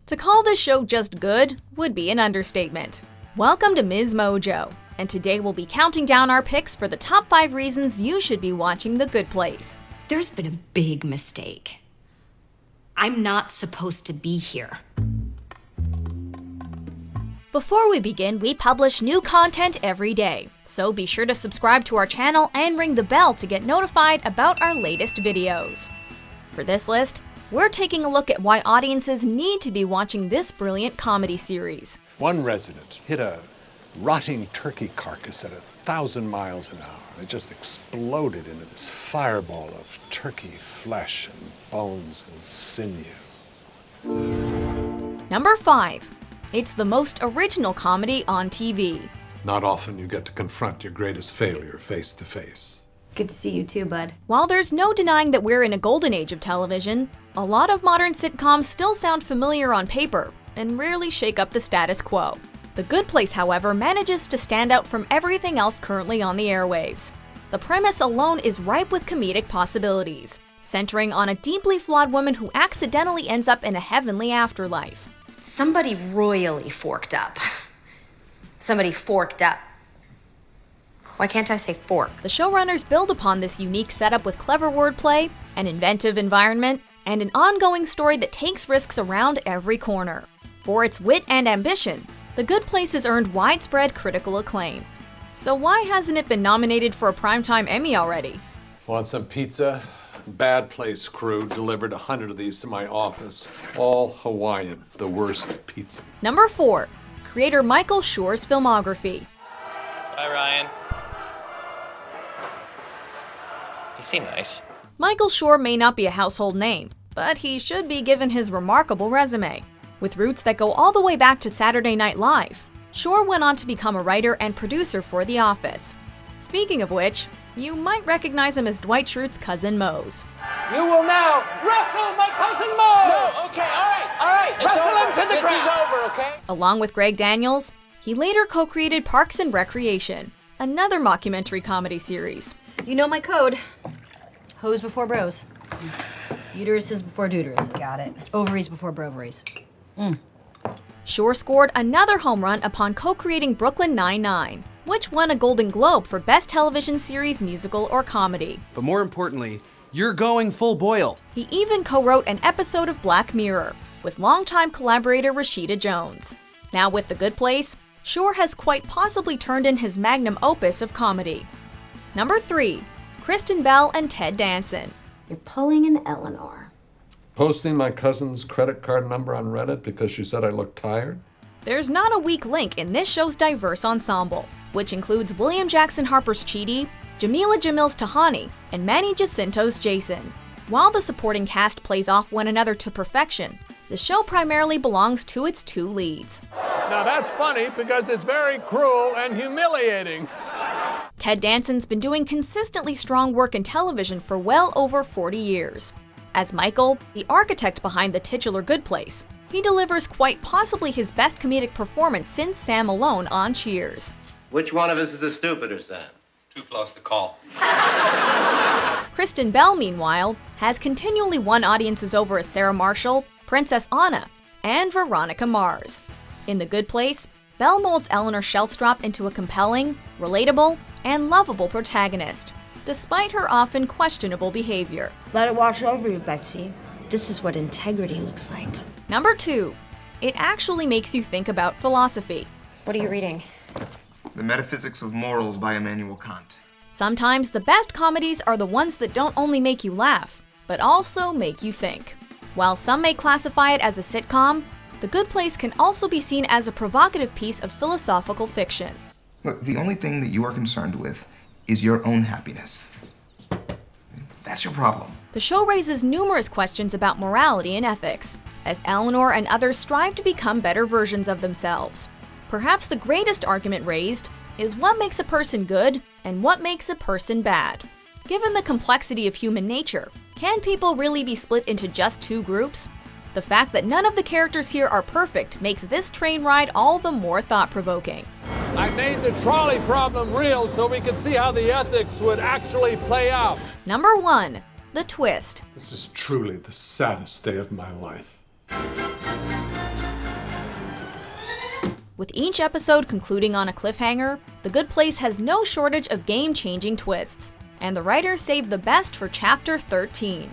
To call this show just good would be an understatement. Welcome to Ms. Mojo, and today we'll be counting down our picks for the top 5 reasons you should be watching The Good Place. There's been a big mistake. I'm not supposed to be here. Before we begin, we publish new content every day, so be sure to subscribe to our channel and ring the bell to get notified about our latest videos. For this list, we're taking a look at why audiences need to be watching this brilliant comedy series. One resident hit a rotting turkey carcass at 1,000 miles an hour. It just exploded into this fireball of turkey flesh and bones and sinew. Number 5. It's the most original comedy on TV. Not often you get to confront your greatest failure face to face. Good to see you too, bud. While there's no denying that we're in a golden age of television, a lot of modern sitcoms still sound familiar on paper and rarely shake up the status quo. The Good Place, however, manages to stand out from everything else currently on the airwaves. The premise alone is ripe with comedic possibilities, centering on a deeply flawed woman who accidentally ends up in a heavenly afterlife. Somebody royally forked up. Somebody forked up. Why can't I say fork? The showrunners build upon this unique setup with clever wordplay, an inventive environment, and an ongoing story that takes risks around every corner. For its wit and ambition, The Good Place has earned widespread critical acclaim. So why hasn't it been nominated for a Primetime Emmy already? Want some pizza? Bad Place crew delivered 100 of these to my office. All Hawaiian, the worst pizza. Number 4. Creator Michael Schur's filmography. Bye, Ryan. You seem nice. Michael Schur may not be a household name, but he should be given his remarkable resume. With roots that go all the way back to Saturday Night Live, Schur went on to become a writer and producer for The Office. Speaking of which, you might recognize him as Dwight Schrute's cousin Mose. You will now wrestle my cousin Mose! No, okay, all right. Wrestle him to the ground! This is over, okay? Along with Greg Daniels, he later co-created Parks and Recreation, another mockumentary comedy series. You know my code. Hose before bros. Uteruses before deuterus. Got it. Ovaries before brovaries. Schur scored another home run upon co-creating Brooklyn Nine-Nine, which won a Golden Globe for Best Television Series, Musical, or Comedy. But more importantly, you're going full boil. He even co-wrote an episode of Black Mirror with longtime collaborator Rashida Jones. Now with The Good Place, Schur has quite possibly turned in his magnum opus of comedy. Number 3. Kristen Bell and Ted Danson. You're pulling an Eleanor. Posting my cousin's credit card number on Reddit because she said I looked tired? There's not a weak link in this show's diverse ensemble, which includes William Jackson Harper's Chidi, Jamila Jamil's Tahani, and Manny Jacinto's Jason. While the supporting cast plays off one another to perfection, the show primarily belongs to its 2 leads. Now that's funny because it's very cruel and humiliating. Ted Danson's been doing consistently strong work in television for well over 40 years. As Michael, the architect behind the titular Good Place, he delivers quite possibly his best comedic performance since Sam Malone on Cheers. Which one of us is the stupider, Sam? Too close to call. Kristen Bell, meanwhile, has continually won audiences over as Sarah Marshall, Princess Anna, and Veronica Mars. In The Good Place, Bell molds Eleanor Shellstrop into a compelling, relatable, and lovable protagonist, despite her often questionable behavior. Let it wash over you, Betsy. This is what integrity looks like. Number 2. It actually makes you think about philosophy. What are you reading? The Metaphysics of Morals by Immanuel Kant. Sometimes the best comedies are the ones that don't only make you laugh, but also make you think. While some may classify it as a sitcom, The Good Place can also be seen as a provocative piece of philosophical fiction. Look, the only thing that you are concerned with is your own happiness. That's your problem. The show raises numerous questions about morality and ethics, as Eleanor and others strive to become better versions of themselves. Perhaps the greatest argument raised is what makes a person good and what makes a person bad. Given the complexity of human nature, can people really be split into just 2 groups? The fact that none of the characters here are perfect makes this train ride all the more thought-provoking. I made the trolley problem real so we could see how the ethics would actually play out. Number 1. The twist. This is truly the saddest day of my life. With each episode concluding on a cliffhanger, The Good Place has no shortage of game-changing twists, and the writers saved the best for Chapter 13.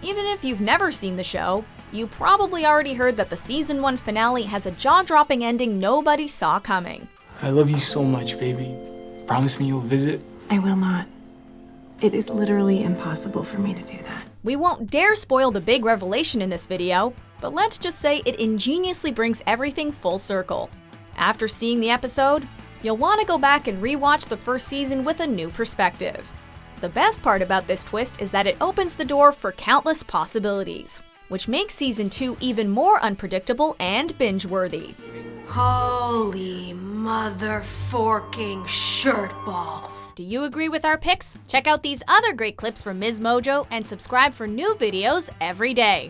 Even if you've never seen the show, you probably already heard that the Season 1 finale has a jaw-dropping ending nobody saw coming. I love you so much, baby. Promise me you'll visit? I will not. It is literally impossible for me to do that. We won't dare spoil the big revelation in this video, but let's just say it ingeniously brings everything full circle. After seeing the episode, you'll want to go back and rewatch the first season with a new perspective. The best part about this twist is that it opens the door for countless possibilities, which makes Season 2 even more unpredictable and binge-worthy. Holy mother-forking shirt balls. Do you agree with our picks? Check out these other great clips from Ms. Mojo and subscribe for new videos every day.